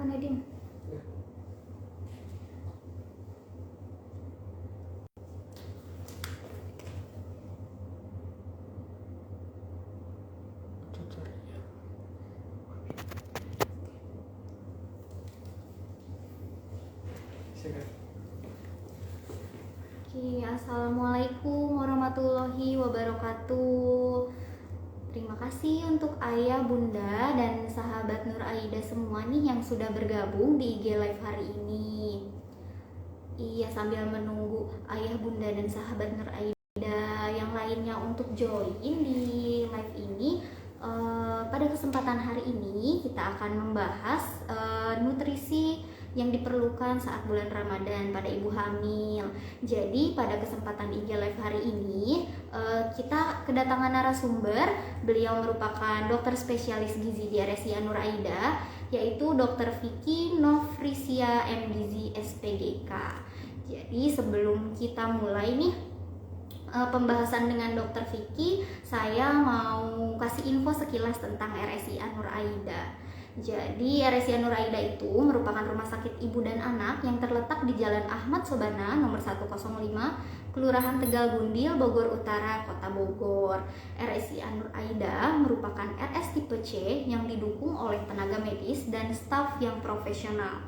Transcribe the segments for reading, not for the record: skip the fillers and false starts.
Kak Nadine. Oke, assalamualaikum warahmatullahi wabarakatuh. Terima kasih untuk ayah, bunda, dan sahabat Nur Aida semua nih yang sudah bergabung di IG Live hari ini. Iya, sambil menunggu ayah, bunda, dan sahabat Nur Aida yang lainnya untuk join di live ini, pada kesempatan hari ini kita akan membahas nutrisi yang diperlukan saat bulan Ramadan pada ibu hamil. Jadi pada kesempatan IG Live hari ini kita kedatangan narasumber. Beliau merupakan dokter spesialis gizi di RSI Nur Aida, yaitu Dr. Vicky Nofrisia MGizi SPGK. Jadi sebelum kita mulai nih pembahasan dengan Dr. Vicky, saya mau kasih info sekilas tentang RSI Nur Aida. Jadi RSI Nur Aida itu merupakan rumah sakit ibu dan anak yang terletak di Jalan Ahmad Sobana nomor 105, Kelurahan Tegal Gundil, Bogor Utara, Kota Bogor. RSI Nur Aida merupakan RS tipe C yang didukung oleh tenaga medis dan staf yang profesional.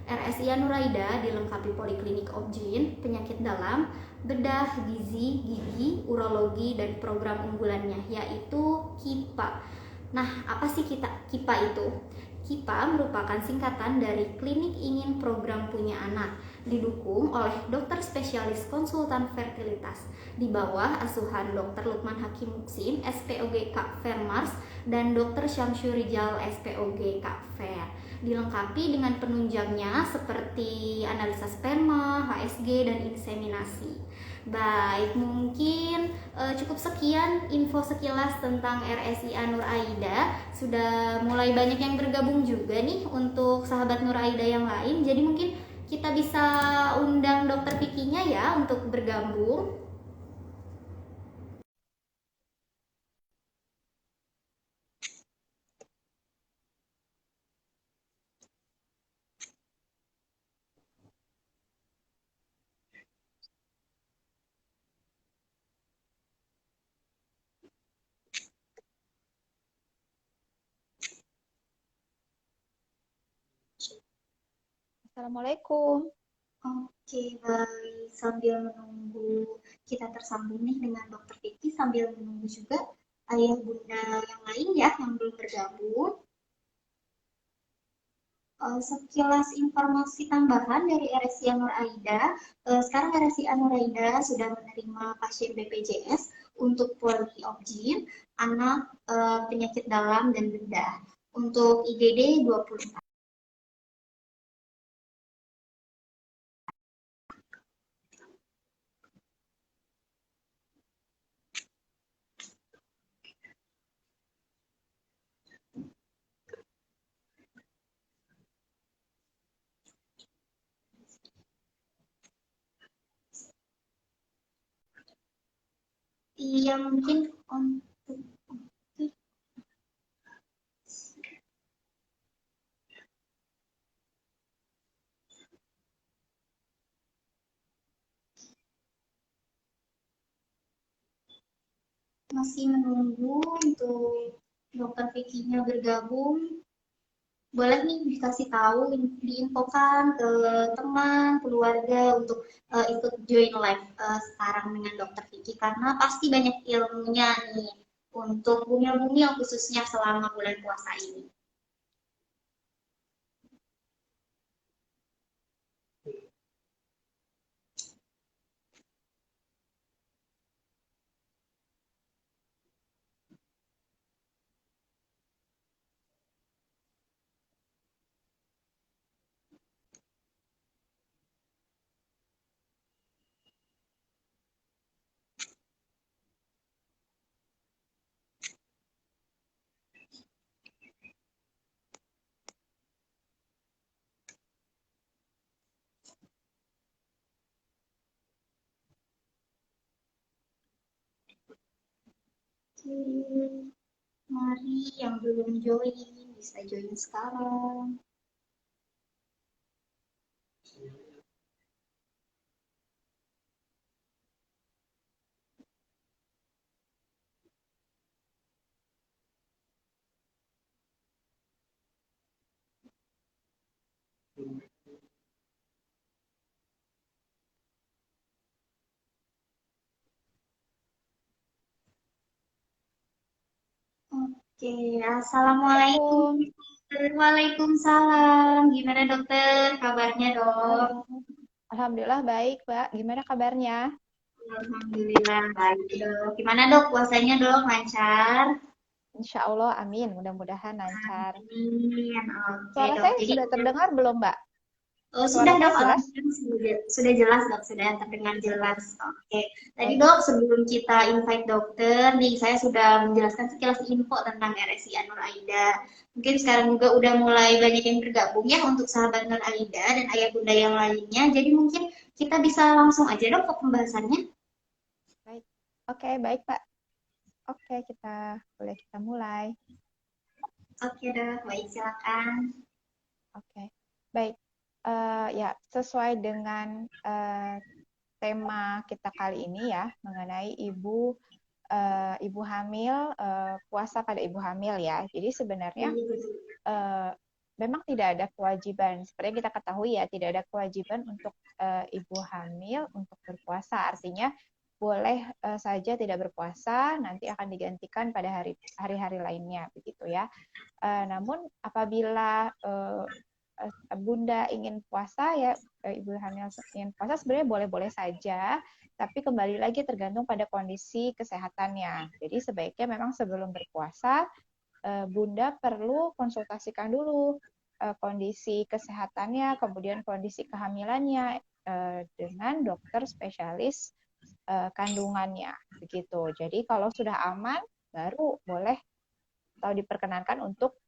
RSI Nur Aida dilengkapi poliklinik objin, penyakit dalam, bedah, gizi, gigi, urologi, dan program unggulannya yaitu KIPA. Nah, apa sih KIPA itu? KIPA merupakan singkatan dari Klinik Ingin Program Punya Anak, didukung oleh dokter spesialis konsultan fertilitas di bawah asuhan Dr. Lukman Hakim Muksin, SPOG Kak Fermars, dan Dr. Syamsur Rijal, SPOG Kak Fer. Dilengkapi dengan penunjangnya seperti analisa sperma, HSG, dan inseminasi. Baik, mungkin cukup sekian info sekilas tentang RSI Nur Aida. Sudah mulai banyak yang bergabung juga nih untuk sahabat Nur Aida yang lain. Jadi mungkin kita bisa undang Dokter Vicky-nya ya untuk bergabung. Assalamualaikum. Oke, baik. Sambil menunggu kita tersambung nih dengan Dokter Vicky, sambil menunggu juga ayah bunda yang lain ya yang belum bergabung. Sekilas informasi tambahan dari RSI Nur Aida, sekarang RSI Nur Aida sudah menerima pasien BPJS untuk poli objin, anak, penyakit dalam, dan bedah. Untuk IGD 24. Iya, mungkin untuk masih menunggu untuk Dokter Vicky-nya bergabung. Boleh nih dikasih tahu, diinfokan ke teman, keluarga untuk ikut join live sekarang dengan Dokter Vicky karena pasti banyak ilmunya nih untuk bumil-bumil khususnya selama bulan puasa ini. Oke, mari yang belum join bisa join sekarang. Oke, Assalamualaikum. Assalamualaikum. Waalaikumsalam. Gimana dokter? Kabarnya dok? Halo. Alhamdulillah baik, Mbak. Gimana kabarnya? Alhamdulillah baik dok. Gimana dok puasanya dok? Lancar? Insya Allah, amin. Mudah-mudahan lancar. Amin. Oke Suara dok. saya Jadi sudah terdengar belum, Mbak? oh, Suara sudah saya dok, jelas? alhamdulillah sudah jelas dok, sudah terdengar jelas. Oke, tadi Baik. dok sebelum kita invite dokter, nih saya sudah menjelaskan sekilas info tentang RSI Nur Aida. Mungkin sekarang juga udah mulai banyak yang bergabung ya untuk sahabat Nur Aida dan ayah bunda yang lainnya. Jadi mungkin kita bisa langsung aja dok ke pembahasannya. Baik. Oke, baik, Pak. Oke, kita mulai. Oke dok, baik silakan. Oke. Baik. Ya, sesuai dengan tema kita kali ini ya, mengenai ibu hamil, puasa pada ibu hamil ya. Jadi sebenarnya Iya betul. eh, memang tidak ada kewajiban. Seperti yang kita ketahui ya, tidak ada kewajiban untuk ibu hamil untuk berpuasa. Artinya boleh saja tidak berpuasa, nanti akan digantikan pada hari-hari lainnya, begitu ya. Namun apabila Bunda ingin puasa ya, ibu hamil ingin puasa sebenarnya boleh-boleh saja, tapi kembali lagi tergantung pada kondisi kesehatannya. Jadi sebaiknya memang sebelum berpuasa Bunda perlu konsultasikan dulu kondisi kesehatannya, kemudian kondisi kehamilannya dengan dokter spesialis kandungannya, begitu. Jadi kalau sudah aman, baru boleh atau diperkenankan untuk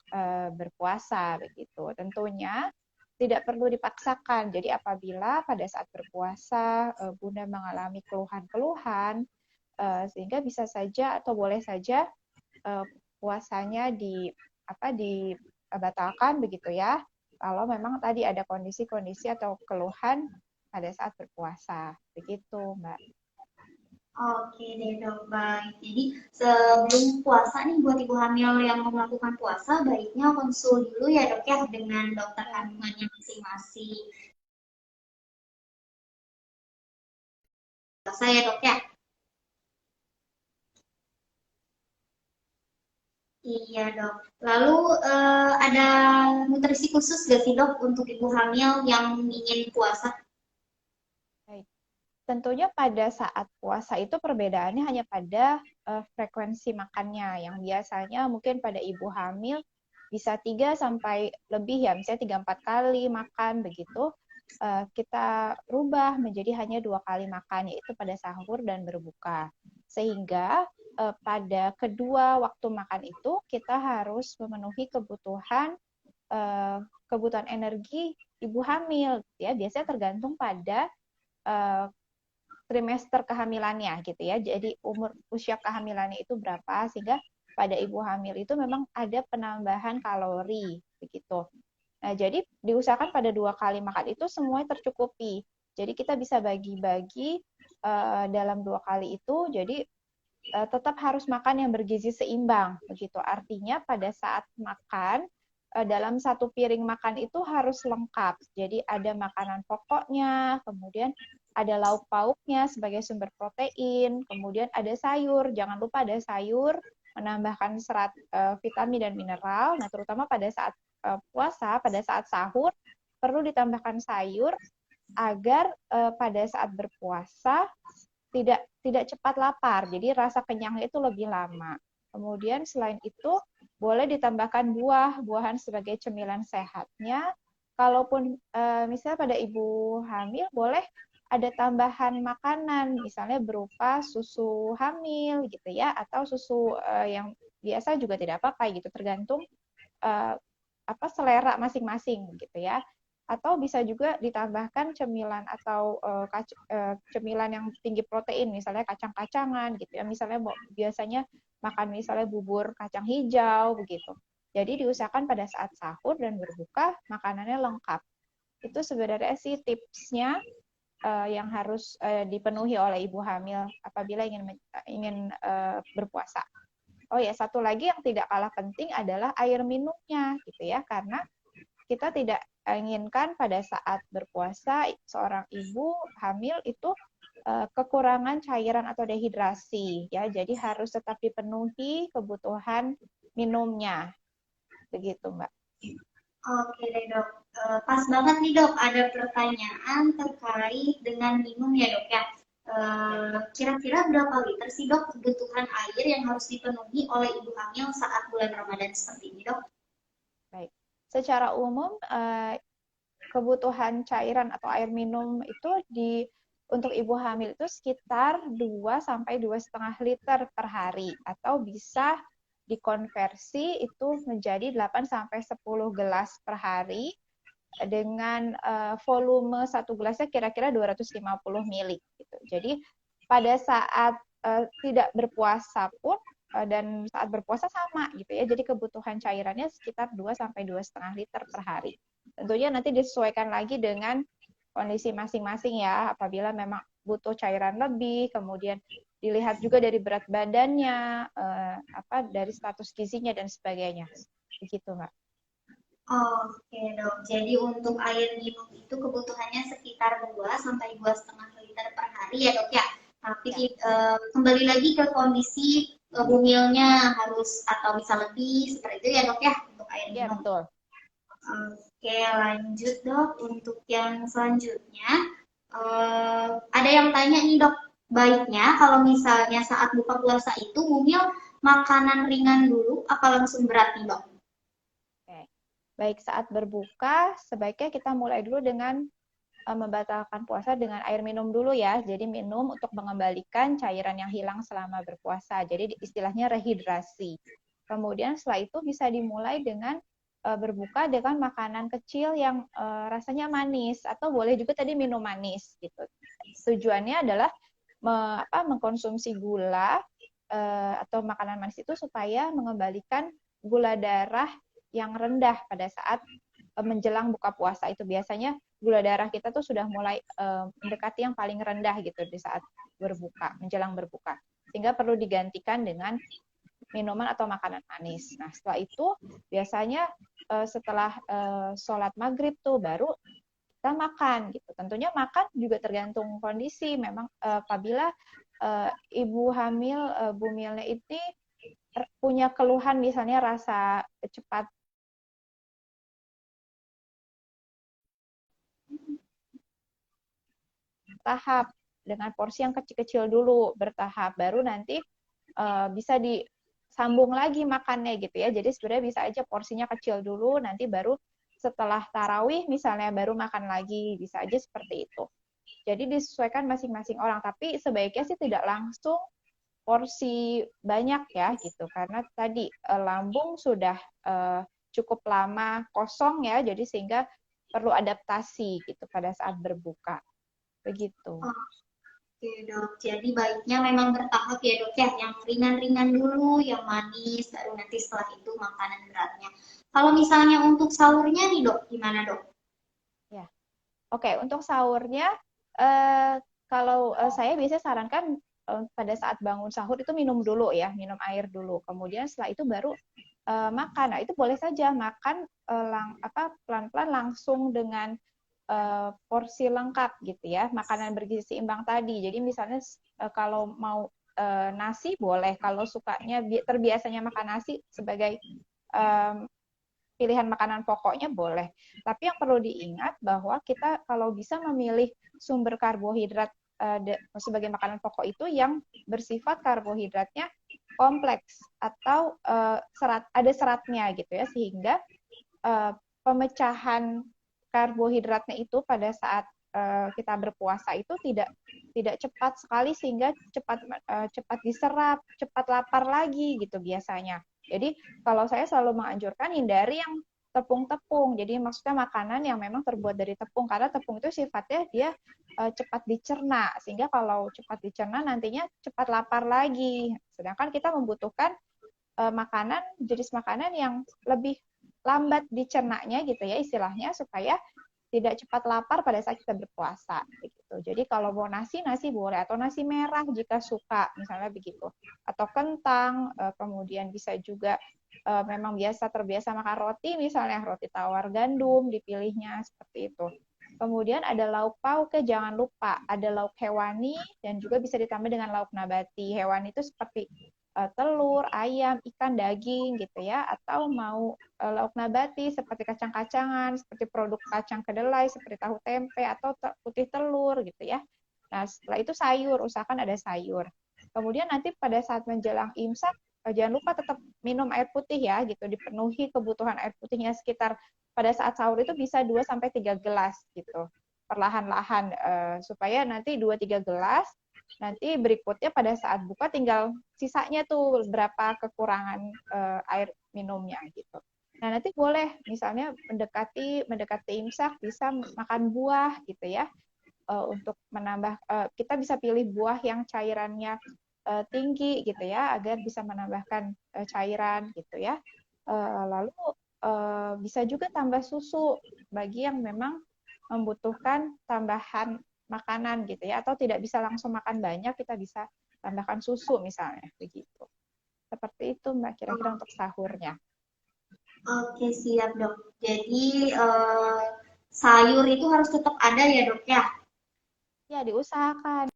berpuasa, begitu. Tentunya tidak perlu dipaksakan. Jadi apabila pada saat berpuasa Bunda mengalami keluhan-keluhan, sehingga bisa saja atau boleh saja puasanya dibatalkan begitu ya. Kalau memang tadi ada kondisi-kondisi atau keluhan pada saat berpuasa. Begitu, Mbak. Oke deh dok, baik. Jadi sebelum puasa nih buat ibu hamil yang mau melakukan puasa, baiknya konsul dulu ya dok ya dengan dokter Ya, kandungannya masing-masing. Puasa ya dok ya? Iya dok. Lalu ada nutrisi khusus gak sih dok untuk ibu hamil yang ingin puasa? baik. Tentunya pada saat puasa itu perbedaannya hanya pada frekuensi makannya yang biasanya mungkin pada ibu hamil bisa 3 sampai lebih ya, misalnya 3-4 kali makan begitu. Kita rubah menjadi hanya 2 kali makan, yaitu pada sahur dan berbuka. Sehingga pada kedua waktu makan itu kita harus memenuhi eh, kebutuhan energi ibu hamil, ya. Biasanya tergantung pada eh, trimester kehamilannya gitu ya. Jadi usia kehamilannya itu berapa sehingga pada ibu hamil itu memang ada penambahan kalori begitu. Nah, jadi diusahakan pada 2 kali makan itu semuanya tercukupi. Jadi kita bisa bagi-bagi dalam 2 kali itu. Jadi tetap harus makan yang bergizi seimbang begitu. Artinya pada saat makan dalam satu piring makan itu harus lengkap. Jadi ada makanan pokoknya, kemudian ada lauk pauknya sebagai sumber protein, kemudian ada sayur. Jangan lupa ada sayur menambahkan serat vitamin dan mineral. Nah, terutama pada saat puasa, pada saat sahur perlu ditambahkan sayur agar pada saat berpuasa tidak cepat lapar. Jadi rasa kenyangnya itu lebih lama. Kemudian selain itu boleh ditambahkan buah-buahan sebagai cemilan sehatnya. Kalaupun misalnya pada ibu hamil boleh ada tambahan makanan, misalnya berupa susu hamil gitu ya, atau susu yang biasa juga tidak apa-apa gitu, tergantung uh, selera masing-masing gitu ya. Atau bisa juga ditambahkan cemilan atau cemilan yang tinggi protein, misalnya kacang-kacangan gitu ya. Misalnya biasanya makan misalnya bubur kacang hijau begitu. Jadi diusahakan pada saat sahur dan berbuka makanannya lengkap. Itu sebenarnya sih tipsnya yang harus dipenuhi oleh ibu hamil apabila ingin berpuasa. Oh ya, satu lagi yang tidak kalah penting adalah air minumnya gitu ya, karena kita tidak inginkan pada saat berpuasa seorang ibu hamil itu kekurangan cairan atau dehidrasi ya. Jadi harus tetap dipenuhi kebutuhan minumnya. Begitu, Mbak. Oke deh dok. Pas banget nih dok, ada pertanyaan terkait dengan minum ya dok ya. Kira-kira berapa liter sih dok kebutuhan air yang harus dipenuhi oleh ibu hamil saat bulan Ramadan seperti ini dok? Baik. Secara umum kebutuhan cairan atau air minum itu untuk ibu hamil itu sekitar 2 sampai 2,5 liter per hari atau bisa dikonversi itu menjadi 8 sampai 10 gelas per hari dengan volume satu gelasnya kira-kira 250 ml gitu. Jadi pada saat tidak berpuasa pun dan saat berpuasa sama gitu ya. Jadi kebutuhan cairannya sekitar 2 sampai 2,5 liter per hari. Tentunya nanti disesuaikan lagi dengan kondisi masing-masing ya. Apabila memang butuh cairan lebih, kemudian dilihat juga dari berat badannya, dari status gizinya dan sebagainya. Begitu, Mbak. Oke dok, jadi untuk air minum itu kebutuhannya sekitar 2 sampai 2,5 liter per hari ya dok ya. Tapi Ya. Kembali lagi ke kondisi bumilnya harus atau bisa lebih seperti itu ya dok ya untuk air Ya, minum. betul. Oke, lanjut dok. Untuk yang selanjutnya, ada yang tanya nih dok, baiknya kalau misalnya saat buka puasa itu bumil makanan ringan dulu, apa langsung berat nih dok? Oke. Baik, saat berbuka, sebaiknya kita mulai dulu dengan membatalkan puasa dengan air minum dulu ya. Jadi minum untuk mengembalikan cairan yang hilang selama berpuasa. Jadi istilahnya rehidrasi. Kemudian setelah itu bisa dimulai dengan berbuka dengan makanan kecil yang rasanya manis atau boleh juga tadi minum manis gitu. Tujuannya adalah mengkonsumsi gula atau makanan manis itu supaya mengembalikan gula darah yang rendah pada saat menjelang buka puasa. Itu biasanya gula darah kita tuh sudah mulai mendekati yang paling rendah gitu di saat berbuka, menjelang berbuka. Sehingga perlu digantikan dengan minuman atau makanan manis. Nah, setelah itu biasanya setelah sholat maghrib tuh baru kita makan gitu. Tentunya makan juga tergantung kondisi. Memang apabila ibu hamil, bumilnya itu punya keluhan misalnya rasa cepat tahap dengan porsi yang kecil-kecil dulu bertahap baru nanti bisa disambung lagi makannya gitu ya. Jadi sebenarnya bisa aja porsinya kecil dulu nanti baru setelah tarawih misalnya baru makan lagi, bisa aja seperti itu. Jadi disesuaikan masing-masing orang, tapi sebaiknya sih tidak langsung porsi banyak ya gitu karena tadi lambung sudah cukup lama kosong ya, jadi sehingga perlu adaptasi gitu pada saat berbuka. Begitu. Oke dok, jadi baiknya memang bertahap ya dok ya, yang ringan-ringan dulu, yang manis, baru nanti setelah itu makanan beratnya. Kalau misalnya untuk sahurnya nih dok, gimana dok? Ya. Oke, untuk sahurnya eh, kalau saya biasanya sarankan pada saat bangun sahur itu minum dulu ya, minum air dulu. Kemudian setelah itu baru makan. Nah, itu boleh saja makan pelan-pelan langsung dengan porsi lengkap gitu ya, makanan bergizi seimbang tadi. Jadi misalnya kalau mau nasi boleh, kalau sukanya terbiasanya makan nasi sebagai pilihan makanan pokoknya boleh. Tapi yang perlu diingat bahwa kita kalau bisa memilih sumber karbohidrat sebagai makanan pokok itu yang bersifat karbohidratnya kompleks atau ada seratnya gitu ya, sehingga pemecahan karbohidratnya itu pada saat kita berpuasa itu tidak cepat sekali sehingga cepat diserap, cepat lapar lagi gitu biasanya. Jadi kalau saya selalu menganjurkan hindari yang tepung-tepung. Jadi maksudnya makanan yang memang terbuat dari tepung karena tepung itu sifatnya dia cepat dicerna sehingga kalau cepat dicerna nantinya cepat lapar lagi. Sedangkan kita membutuhkan jenis makanan yang lebih lambat dicernanya gitu ya istilahnya supaya tidak cepat lapar pada saat kita berpuasa. gitu. Jadi kalau mau nasi, nasi boleh, atau nasi merah jika suka, misalnya begitu. Atau kentang, kemudian bisa juga memang terbiasa makan roti, misalnya roti tawar gandum, dipilihnya seperti itu. Kemudian ada lauk pauk, jangan lupa ada lauk hewani dan juga bisa ditambah dengan lauk nabati. Hewani itu seperti telur, ayam, ikan, daging gitu ya, atau mau lauk nabati seperti kacang-kacangan, seperti produk kacang kedelai, seperti tahu tempe atau putih telur gitu ya. Nah, setelah itu sayur, usahakan ada sayur. Kemudian nanti pada saat menjelang imsak, jangan lupa tetap minum air putih ya, gitu, dipenuhi kebutuhan air putihnya sekitar pada saat sahur itu bisa 2-3 gelas gitu. Perlahan-lahan supaya nanti 2-3 gelas, nanti berikutnya pada saat buka tinggal sisanya tuh berapa kekurangan air minumnya gitu. Nah, nanti boleh misalnya mendekati imsak bisa makan buah gitu ya. Untuk menambah kita bisa pilih buah yang cairannya tinggi gitu ya agar bisa menambahkan cairan gitu ya. Lalu bisa juga tambah susu bagi yang memang membutuhkan tambahan makanan gitu ya, atau tidak bisa langsung makan banyak, kita bisa tambahkan susu misalnya begitu. Seperti itu Mbak kira-kira untuk sahurnya. Oke, siap dok. Jadi sayur itu harus tetap ada ya dok ya? Ya, diusahakan.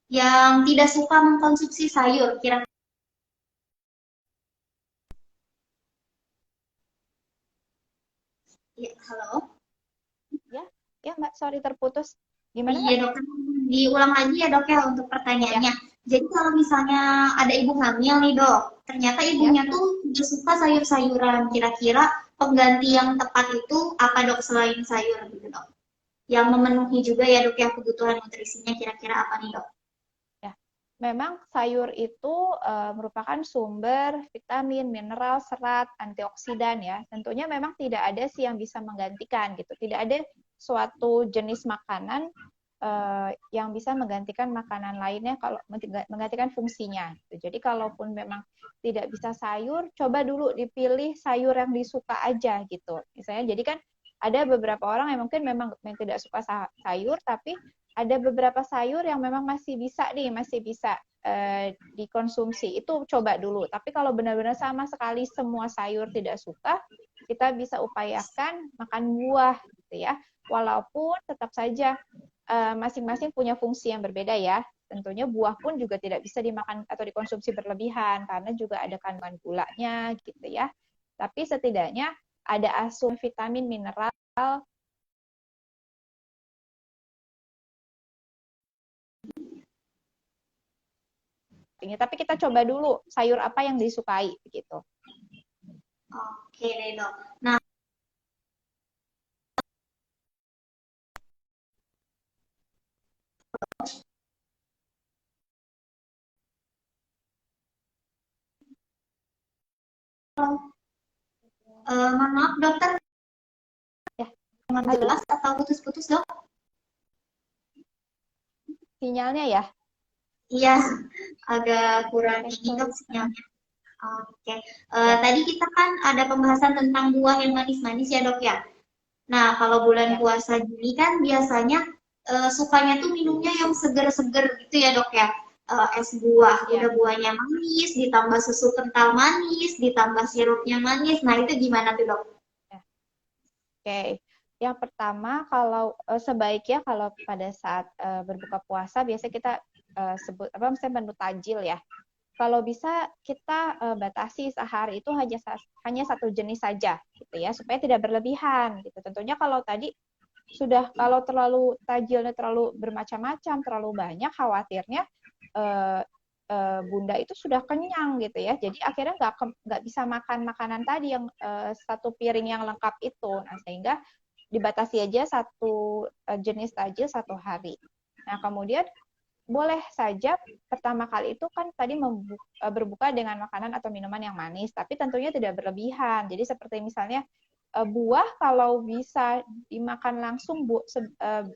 Yang tidak suka mengkonsumsi sayur, kira ya, halo? Ya, ya Mbak, sorry terputus. Gimana Iya Mbak? dok, diulang lagi ya dok ya untuk Ya, pertanyaannya. Jadi kalau misalnya ada ibu hamil nih dok, ternyata ya. ibunya tuh tidak suka sayur-sayuran. Kira-kira pengganti yang tepat itu apa dok selain sayur gitu dok? Yang memenuhi juga ya dok ya kebutuhan nutrisinya kira-kira apa nih dok? Ya, memang sayur itu merupakan sumber vitamin, mineral, serat, antioksidan ya. Tentunya memang tidak ada sih yang bisa menggantikan gitu. Tidak ada suatu jenis makanan yang bisa menggantikan makanan lainnya kalau menggantikan fungsinya. Gitu. Jadi kalaupun memang tidak bisa sayur, coba dulu dipilih sayur yang disuka aja gitu. Misalnya, jadi kan ada beberapa orang yang mungkin memang tidak suka sayur, tapi ada beberapa sayur yang memang masih bisa dikonsumsi. Itu coba dulu. Tapi kalau benar-benar sama sekali semua sayur tidak suka, kita bisa upayakan makan buah gitu ya. Walaupun tetap saja masing-masing punya fungsi yang berbeda ya. Tentunya buah pun juga tidak bisa dimakan atau dikonsumsi berlebihan karena juga ada kandungan gulanya gitu ya. Tapi setidaknya ada asupan vitamin, mineral. Tapi kita coba dulu sayur apa yang disukai begitu. Oke deh dok. Nah, mohon maaf dokter, Ya, dengan halo, jelas atau putus-putus dok? sinyalnya ya. Iya, agak kurang Oke, ini dok sorry. sinyalnya. Oke, Ya, tadi kita kan ada pembahasan tentang buah yang manis-manis ya dok ya. Nah, kalau bulan ya, puasa gini kan biasanya sukanya tuh minumnya yang seger-seger gitu ya dok ya. Es buah, ya. udah buahnya manis, ditambah susu kental manis, ditambah sirupnya manis. Nah, itu gimana tuh dok? Ya. Oke, yang pertama kalau sebaiknya kalau pada saat berbuka puasa biasanya kita sebut apa misalnya menu tajil ya. Kalau bisa kita batasi sehari itu hanya satu jenis saja gitu ya supaya tidak berlebihan gitu. Tentunya kalau tadi kalau terlalu tajilnya terlalu bermacam-macam, terlalu banyak khawatirnya eh, bunda itu sudah kenyang gitu ya. Jadi akhirnya nggak bisa makan makanan tadi yang satu piring yang lengkap itu. Nah, sehingga dibatasi aja satu jenis tajil satu hari. Nah, kemudian boleh saja pertama kali itu kan tadi berbuka dengan makanan atau minuman yang manis, tapi tentunya tidak berlebihan. Jadi seperti misalnya buah kalau bisa dimakan langsung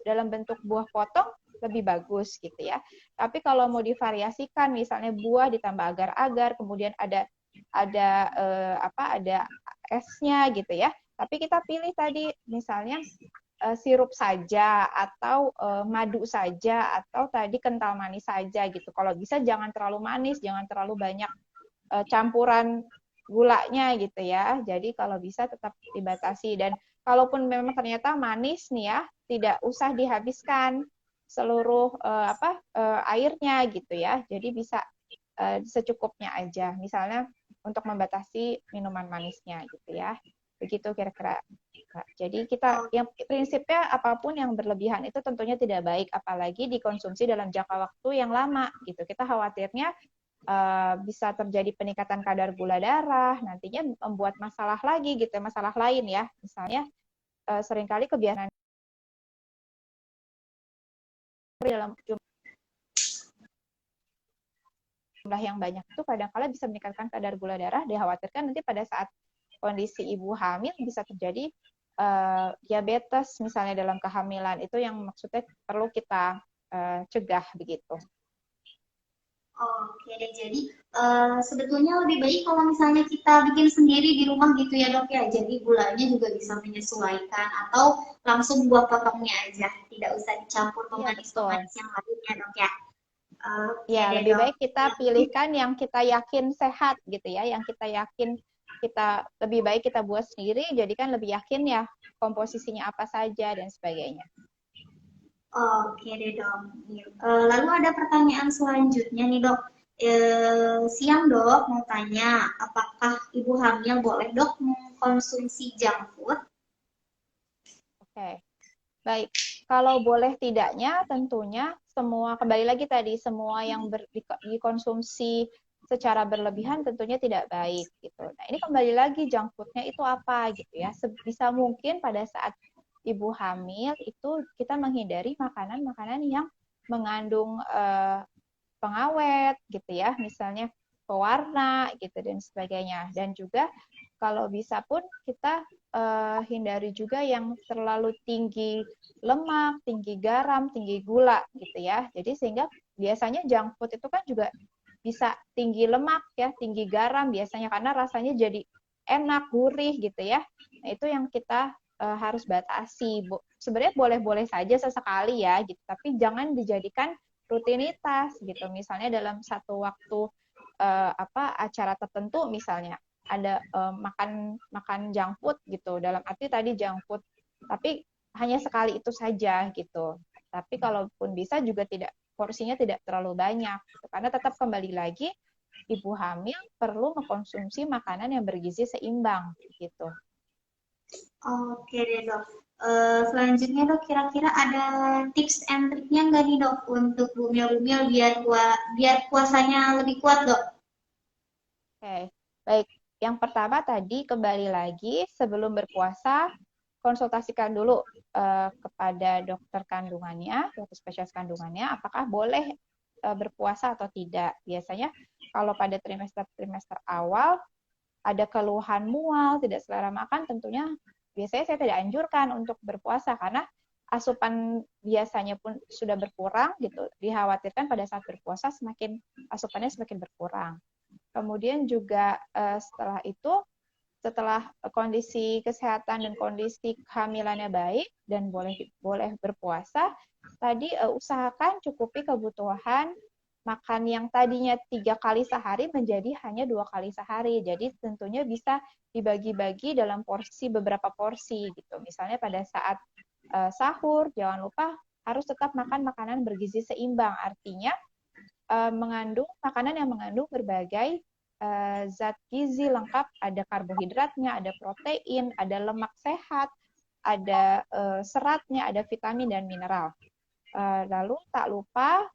dalam bentuk buah potong lebih bagus gitu ya. Tapi kalau mau divariasikan misalnya buah ditambah agar-agar, kemudian ada esnya gitu ya. Tapi kita pilih tadi misalnya sirup saja atau madu saja atau tadi kental manis saja gitu. Kalau bisa jangan terlalu manis, jangan terlalu banyak campuran gulanya gitu ya. Jadi kalau bisa tetap dibatasi dan kalaupun memang ternyata manis nih ya, tidak usah dihabiskan seluruh airnya gitu ya. Jadi bisa secukupnya aja. Misalnya untuk membatasi minuman manisnya gitu ya. Begitu kira-kira. Jadi yang prinsipnya apapun yang berlebihan itu tentunya tidak baik, apalagi dikonsumsi dalam jangka waktu yang lama gitu. Kita khawatirnya bisa terjadi peningkatan kadar gula darah, nantinya membuat masalah lagi gitu, masalah lain ya. Misalnya seringkali kebiasaan dalam jumlah yang banyak itu kadang-kala bisa meningkatkan kadar gula darah, dikhawatirkan nanti pada saat kondisi ibu hamil bisa terjadi diabetes misalnya dalam kehamilan, itu yang maksudnya perlu kita cegah begitu. Oke deh, jadi sebetulnya lebih baik kalau misalnya kita bikin sendiri di rumah gitu ya dok ya. Jadi gulanya juga bisa menyesuaikan atau langsung buat potongnya aja, tidak usah dicampur Iya betul. pemanis-pemanis yang lainnya dok ya. Oke Ya deh lebih dok. baik kita pilihkan yang kita yakin sehat gitu ya, yang kita yakin kita lebih baik kita buat sendiri, jadi kan lebih yakin ya komposisinya apa saja dan sebagainya. Oke deh dok. Lalu ada pertanyaan selanjutnya nih dok. Siang dok mau tanya, apakah ibu hamil boleh dok mengkonsumsi junk food? Oke, baik. Kalau boleh tidaknya tentunya semua, kembali lagi tadi, semua yang dikonsumsi secara berlebihan tentunya tidak baik gitu. Nah ini kembali lagi junk food-nya itu apa gitu ya. Sebisa mungkin pada saat ibu hamil itu kita menghindari makanan-makanan yang mengandung pengawet gitu ya, misalnya pewarna gitu dan sebagainya. Dan juga kalau bisa pun kita hindari juga yang terlalu tinggi lemak, tinggi garam, tinggi gula gitu ya. Jadi sehingga biasanya junk food itu kan juga bisa tinggi lemak ya, tinggi garam biasanya karena rasanya jadi enak, gurih gitu ya. Nah, itu yang kita harus batasi. Sebenarnya boleh-boleh saja sesekali ya gitu, tapi jangan dijadikan rutinitas gitu. Misalnya dalam satu waktu acara tertentu misalnya ada makan junk food gitu. Dalam arti tadi junk food, tapi hanya sekali itu saja gitu. Tapi kalaupun bisa juga tidak porsinya tidak terlalu banyak gitu. Karena tetap kembali lagi ibu hamil perlu mengkonsumsi makanan yang bergizi seimbang gitu. Oke deh dok. Selanjutnya dok, kira-kira ada tips and triknya nggak nih dok untuk bumil-bumil biar puasanya lebih kuat dok? Oke, baik. Yang pertama tadi kembali lagi sebelum berpuasa konsultasikan dulu kepada dokter kandungannya, dokter spesialis kandungannya, apakah boleh berpuasa atau tidak. Biasanya kalau pada trimester awal ada keluhan mual, tidak selera makan, tentunya biasanya saya tidak anjurkan untuk berpuasa karena asupan biasanya pun sudah berkurang gitu. Dikhawatirkan pada saat berpuasa asupannya semakin berkurang. Kemudian juga setelah kondisi kesehatan dan kondisi kehamilannya baik dan boleh berpuasa, tadi usahakan cukupi kebutuhan makan yang tadinya 3 kali sehari menjadi hanya 2 kali sehari. Jadi tentunya bisa dibagi-bagi dalam beberapa porsi gitu. Misalnya pada saat sahur jangan lupa harus tetap makan makanan bergizi seimbang. Artinya mengandung makanan yang mengandung berbagai zat gizi lengkap, ada karbohidratnya, ada protein, ada lemak sehat, ada seratnya, ada vitamin dan mineral. Lalu tak lupa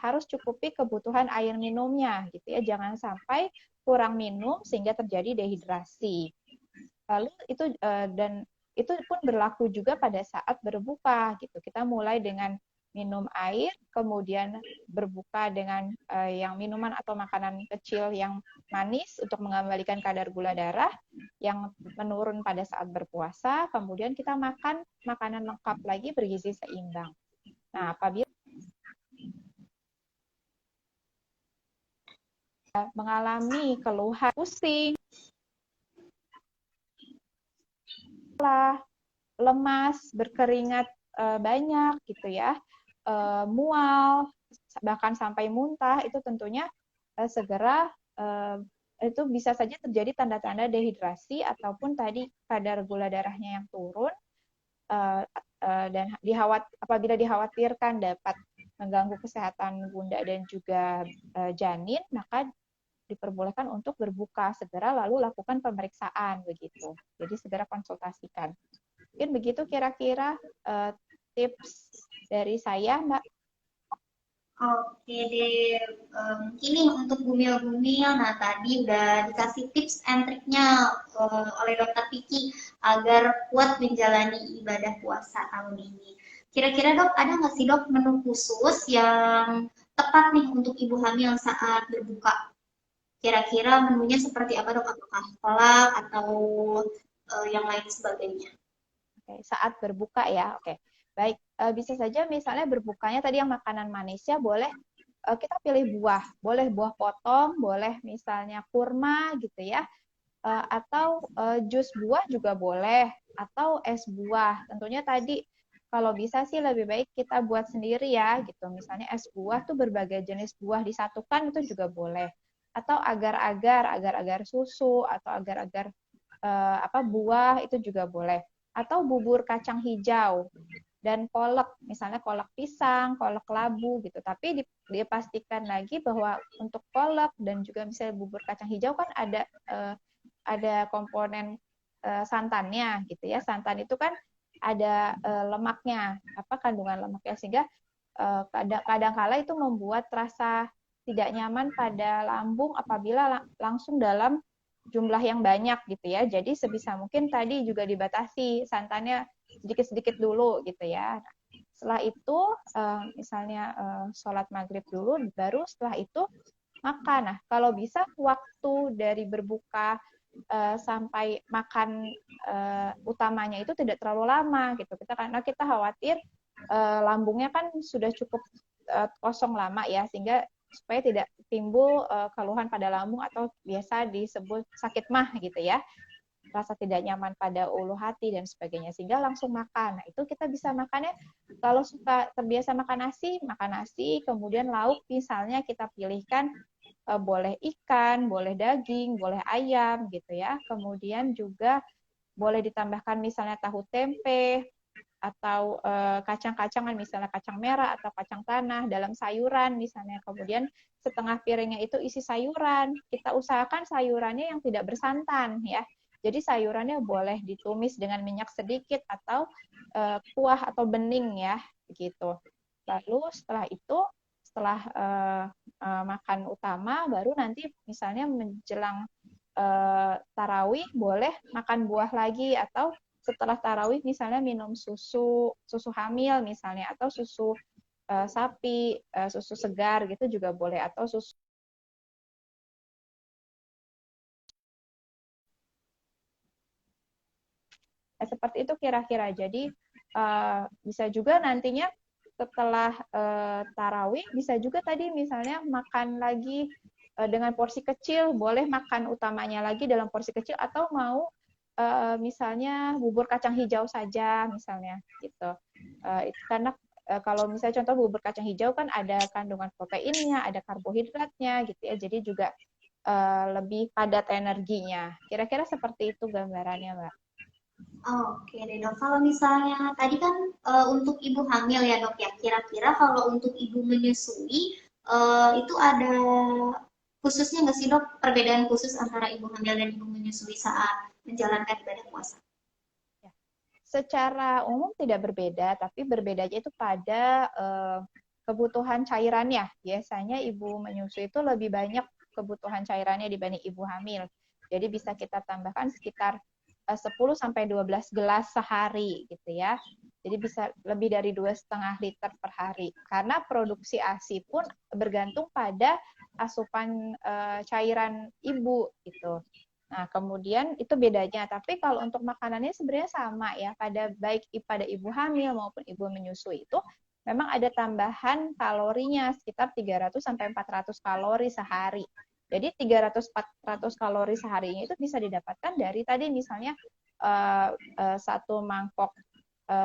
harus cukupi kebutuhan air minumnya gitu ya, jangan sampai kurang minum sehingga terjadi dehidrasi. Lalu itu pun berlaku juga pada saat berbuka gitu. Kita mulai dengan minum air, kemudian berbuka dengan yang minuman atau makanan kecil yang manis untuk mengembalikan kadar gula darah yang menurun pada saat berpuasa, kemudian kita makan makanan lengkap lagi bergizi seimbang. Nah, apabila mengalami keluhan pusing, lemas, berkeringat banyak gitu ya, mual, bahkan sampai muntah, itu tentunya segera itu bisa saja terjadi tanda-tanda dehidrasi ataupun tadi kadar gula darahnya yang turun, dan apabila dikhawatirkan dapat mengganggu kesehatan bunda dan juga janin, maka diperbolehkan untuk berbuka segera lalu lakukan pemeriksaan begitu. Jadi segera konsultasikan. Mungkin begitu kira-kira tips dari saya, Mbak. Oke deh, mungkin nih untuk bumil-bumil, nah tadi udah dikasih tips and triknya oleh Dokter Vicky agar kuat menjalani ibadah puasa tahun ini. Kira-kira dok, ada nggak sih dok menu khusus yang tepat nih untuk ibu hamil saat berbuka? Kira-kira menunya seperti apa dok? Apakah kolak atau yang lain sebagainya? Oke, saat berbuka ya, oke. Baik, bisa saja misalnya berbukanya tadi yang makanan manisnya boleh kita pilih buah, boleh buah potong, boleh misalnya kurma gitu ya, atau jus buah juga boleh, atau es buah. Tentunya tadi kalau bisa sih lebih baik kita buat sendiri ya gitu. Misalnya es buah tuh berbagai jenis buah disatukan itu juga boleh. Atau agar-agar susu atau agar-agar buah itu juga boleh. Atau bubur kacang hijau dan kolak, misalnya kolak pisang, kolak labu gitu. Tapi dipastikan lagi bahwa untuk kolak dan juga misalnya bubur kacang hijau kan ada komponen santannya gitu ya. Santan itu kan ada lemaknya, kandungan lemaknya, sehingga kadang-kala itu membuat rasa tidak nyaman pada lambung apabila langsung dalam jumlah yang banyak gitu ya. Jadi sebisa mungkin tadi juga dibatasi santannya sedikit-sedikit dulu gitu ya. Nah, setelah itu misalnya sholat maghrib dulu, baru setelah itu makan. Nah, kalau bisa waktu dari berbuka sampai makan utamanya itu tidak terlalu lama gitu. Karena kita khawatir lambungnya kan sudah cukup kosong lama ya, sehingga supaya tidak timbul keluhan pada lambung atau biasa disebut sakit mah gitu ya, rasa tidak nyaman pada ulu hati dan sebagainya, sehingga langsung makan. Nah, itu kita bisa makannya kalau suka terbiasa makan nasi, kemudian lauk misalnya kita pilihkan boleh ikan, boleh daging, boleh ayam gitu ya. Kemudian juga boleh ditambahkan misalnya tahu tempe atau kacang-kacangan, misalnya kacang merah atau kacang tanah dalam sayuran misalnya. Kemudian setengah piringnya itu isi sayuran. Kita usahakan sayurannya yang tidak bersantan ya. Jadi sayurannya boleh ditumis dengan minyak sedikit atau kuah atau bening ya, begitu. Lalu setelah itu, setelah makan utama, baru nanti misalnya menjelang tarawih boleh makan buah lagi, atau setelah tarawih misalnya minum susu hamil misalnya, atau susu sapi, susu segar gitu juga boleh, atau susu seperti itu kira-kira. Jadi bisa juga nantinya setelah tarawih bisa juga tadi misalnya makan lagi dengan porsi kecil, boleh makan utamanya lagi dalam porsi kecil, atau mau misalnya bubur kacang hijau saja misalnya gitu. Karena kalau misalnya contoh bubur kacang hijau kan ada kandungan proteinnya, ada karbohidratnya gitu ya, jadi juga lebih padat energinya. Kira-kira seperti itu gambarannya, Mbak. Oke deh dok, kalau misalnya tadi kan untuk ibu hamil ya dok ya, kira-kira kalau untuk ibu menyusui itu ada khususnya nggak sih dok, perbedaan khusus antara ibu hamil dan ibu menyusui saat menjalankan ibadah puasa? Ya. Secara umum tidak berbeda, tapi berbedanya itu pada kebutuhan cairannya. Biasanya ibu menyusui itu lebih banyak kebutuhan cairannya dibanding ibu hamil. Jadi bisa kita tambahkan sekitar 10 sampai 12 gelas sehari gitu ya. Jadi bisa lebih dari 2,5 liter per hari. Karena produksi ASI pun bergantung pada asupan cairan ibu gitu. Nah, kemudian itu bedanya. Tapi kalau untuk makanannya sebenarnya sama ya, baik pada ibu hamil maupun ibu menyusui itu memang ada tambahan kalorinya sekitar 300 sampai 400 kalori sehari. Jadi 300-400 kalori seharinya itu bisa didapatkan dari tadi misalnya satu mangkok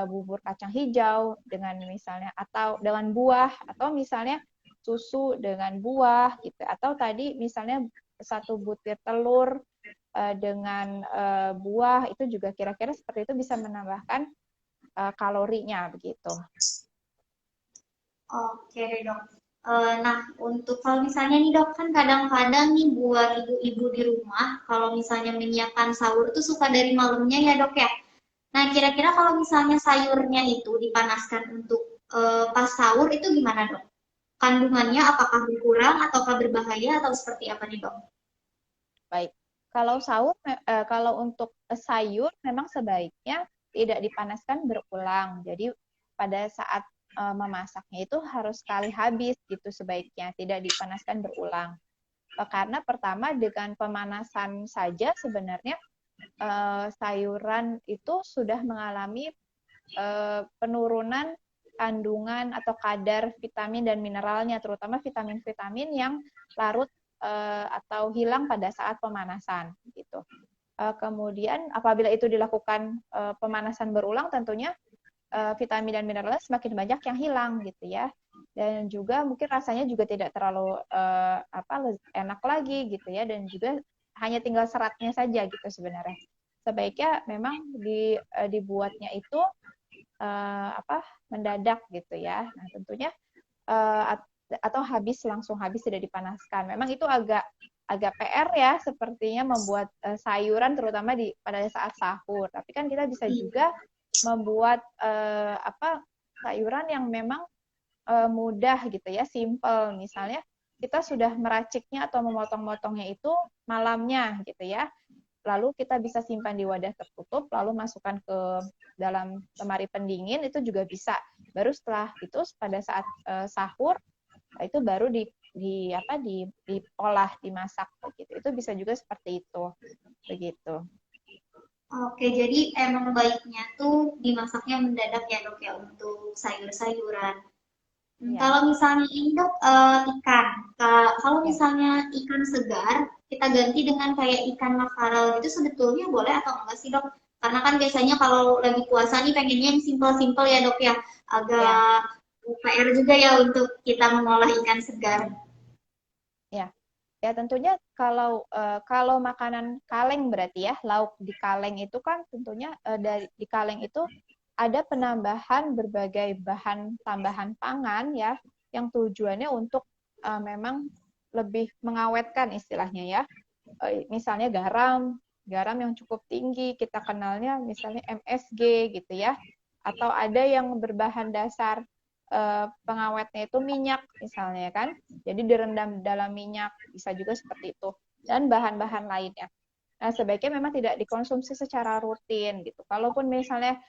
bubur kacang hijau dengan misalnya atau dengan buah atau misalnya susu dengan buah gitu atau tadi misalnya satu butir telur dengan buah itu juga kira-kira seperti itu bisa menambahkan kalorinya begitu. Oke deh dok. Nah, untuk kalau misalnya nih dok, kan kadang-kadang nih buat ibu-ibu di rumah, kalau misalnya menyiapkan sahur itu suka dari malamnya ya dok ya. Nah, kira-kira kalau misalnya sayurnya itu dipanaskan untuk pas sahur itu gimana dok? Kandungannya apakah berkurang ataukah berbahaya atau seperti apa nih dok? Baik. Kalau kalau untuk sayur memang sebaiknya tidak dipanaskan berulang. Jadi pada saat memasaknya itu harus sekali habis gitu sebaiknya, tidak dipanaskan berulang. Karena pertama dengan pemanasan saja sebenarnya sayuran itu sudah mengalami penurunan kandungan atau kadar vitamin dan mineralnya, terutama vitamin-vitamin yang larut atau hilang pada saat pemanasan gitu. Kemudian apabila itu dilakukan pemanasan berulang, tentunya vitamin dan mineralnya semakin banyak yang hilang gitu ya. Dan juga mungkin rasanya juga tidak terlalu enak lagi gitu ya, dan juga hanya tinggal seratnya saja gitu sebenarnya. Sebaiknya memang dibuatnya itu mendadak gitu ya. Nah tentunya atau langsung habis tidak dipanaskan. Memang itu agak PR ya sepertinya membuat sayuran terutama pada saat sahur. Tapi kan kita bisa juga membuat sayuran yang memang mudah gitu ya, simple. Misalnya kita sudah meraciknya atau memotong-motongnya itu malamnya gitu ya. Lalu kita bisa simpan di wadah tertutup, lalu masukkan ke dalam lemari pendingin, itu juga bisa. Baru setelah itu pada saat sahur itu baru diolah, dimasak begitu. Itu bisa juga seperti itu. Begitu. Oke, jadi emang baiknya tuh dimasaknya mendadak ya dok ya untuk sayur-sayuran. Ya. Kalau misalnya ini dok ikan, kalau Ya. misalnya ikan segar kita ganti dengan kayak ikan makarel itu sebetulnya boleh atau enggak sih dok? Karena kan biasanya kalau lagi puasa nih pengennya yang simpel-simpel ya dok ya, Ya. agak PR juga ya untuk kita mengolah ikan segar. Ya. Ya tentunya kalau makanan kaleng berarti ya, lauk di kaleng itu kan tentunya di kaleng itu ada penambahan berbagai bahan tambahan pangan ya, yang tujuannya untuk memang lebih mengawetkan istilahnya ya. Misalnya garam yang cukup tinggi, kita kenalnya misalnya MSG gitu ya. Atau ada yang berbahan dasar pengawetnya itu minyak misalnya kan. Jadi direndam dalam minyak, bisa juga seperti itu. Dan bahan-bahan lainnya. Nah, sebaiknya memang tidak dikonsumsi secara rutin gitu. Kalaupun misalnya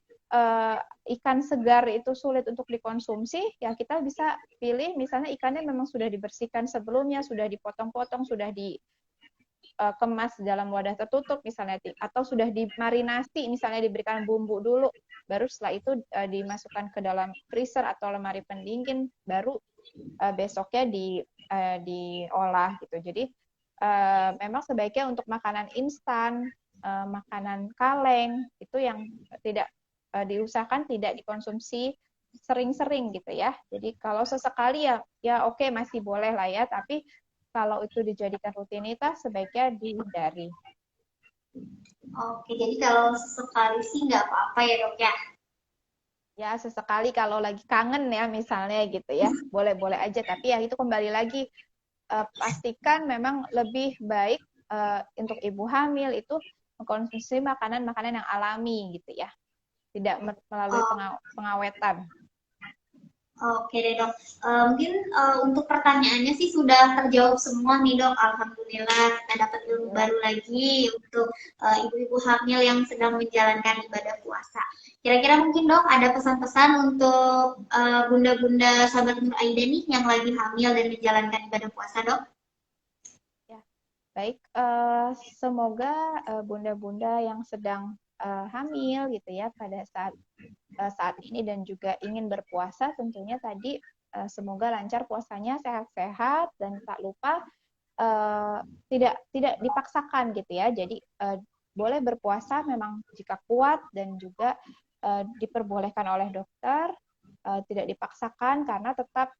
ikan segar itu sulit untuk dikonsumsi, ya kita bisa pilih misalnya ikannya memang sudah dibersihkan sebelumnya, sudah dipotong-potong, sudah dikemas dalam wadah tertutup misalnya, atau sudah dimarinasi misalnya diberikan bumbu dulu, baru setelah itu dimasukkan ke dalam freezer atau lemari pendingin, baru besoknya diolah gitu. Jadi memang sebaiknya untuk makanan instan, makanan kaleng itu yang tidak diusahakan tidak dikonsumsi sering-sering gitu ya. Jadi kalau sesekali ya oke, masih boleh lah ya, tapi kalau itu dijadikan rutinitas sebaiknya dihindari. Oke, jadi kalau sekali sih nggak apa-apa ya dok ya. Ya sesekali kalau lagi kangen ya misalnya gitu ya, boleh-boleh aja. Tapi ya itu kembali lagi pastikan memang lebih baik untuk ibu hamil itu mengkonsumsi makanan-makanan yang alami gitu ya, tidak melalui Oh, pengawetan. oke deh dok. Mungkin untuk pertanyaannya sih sudah terjawab semua nih dok. Alhamdulillah kita dapat ilmu baru lagi untuk ibu-ibu hamil yang sedang menjalankan ibadah puasa. Kira-kira mungkin dok ada pesan-pesan untuk bunda-bunda sahabat Nur Aida nih yang lagi hamil dan menjalankan ibadah puasa dok? Ya, baik. Semoga bunda-bunda yang sedang hamil gitu ya pada saat ini dan juga ingin berpuasa, tentunya tadi semoga lancar puasanya, sehat-sehat, dan tak lupa tidak dipaksakan gitu ya. Jadi boleh berpuasa memang jika kuat dan juga diperbolehkan oleh dokter, tidak dipaksakan karena tetap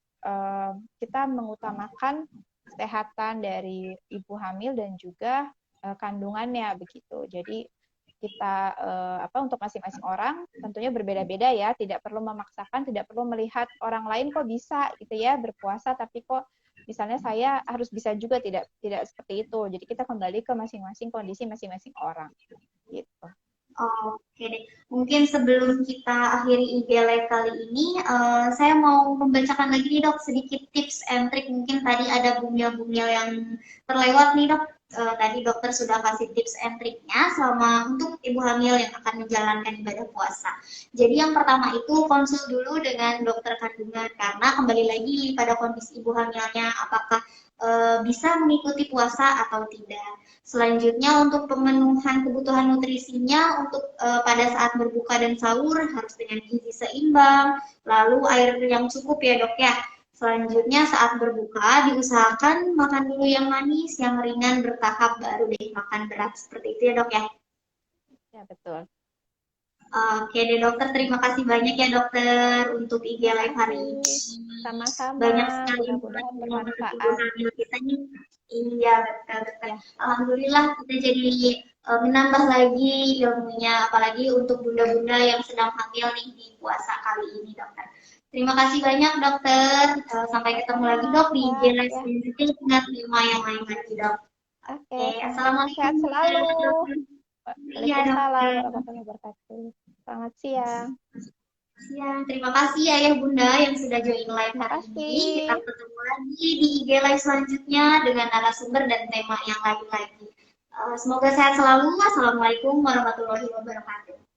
kita mengutamakan kesehatan dari ibu hamil dan juga kandungannya begitu. Jadi kita untuk masing-masing orang tentunya berbeda-beda ya, tidak perlu memaksakan, tidak perlu melihat orang lain kok bisa gitu ya berpuasa tapi kok misalnya saya harus bisa juga, tidak seperti itu. Jadi kita kembali ke masing-masing kondisi masing-masing orang gitu. Oke deh, mungkin sebelum kita akhiri IG Live kali ini, saya mau membacakan lagi nih dok sedikit tips and trick. Mungkin tadi ada bumil-bumil yang terlewat nih dok. Tadi dokter sudah kasih tips and triknya selama untuk ibu hamil yang akan menjalankan ibadah puasa. Jadi yang pertama itu konsul dulu dengan dokter kandungan karena kembali lagi pada kondisi ibu hamilnya apakah bisa mengikuti puasa atau tidak. Selanjutnya untuk pemenuhan kebutuhan nutrisinya untuk pada saat berbuka dan sahur harus dengan gizi seimbang, lalu air yang cukup ya dok ya. Selanjutnya saat berbuka diusahakan makan dulu yang manis, yang ringan bertahap baru deh makan berat seperti itu ya dok ya. Ya betul. Oke deh dokter, terima kasih banyak ya dokter untuk IG Live hari ini. Sama-sama. Banyak sekali Mudah-mudahan bermanfaat. ibu hamil kita nih. Iya betul betul. Ya. Alhamdulillah kita jadi menambah lagi ilmunya, apalagi untuk bunda-bunda yang sedang hamil nih di puasa kali ini dokter. Terima kasih banyak dokter. Sampai ketemu lagi dok di IG Live selanjutnya dengan tema yang lain lagi dok. Oke, Assalamualaikum. sehat selalu. Iya Waalaikumsalam warahmatullahi wabarakatuh. Selamat siang. Terima kasih ya Bunda yang sudah join live hari ini. Kita ketemu lagi di IG Live selanjutnya dengan narasumber dan tema yang lain lagi. Semoga sehat selalu. Assalamualaikum warahmatullahi wabarakatuh.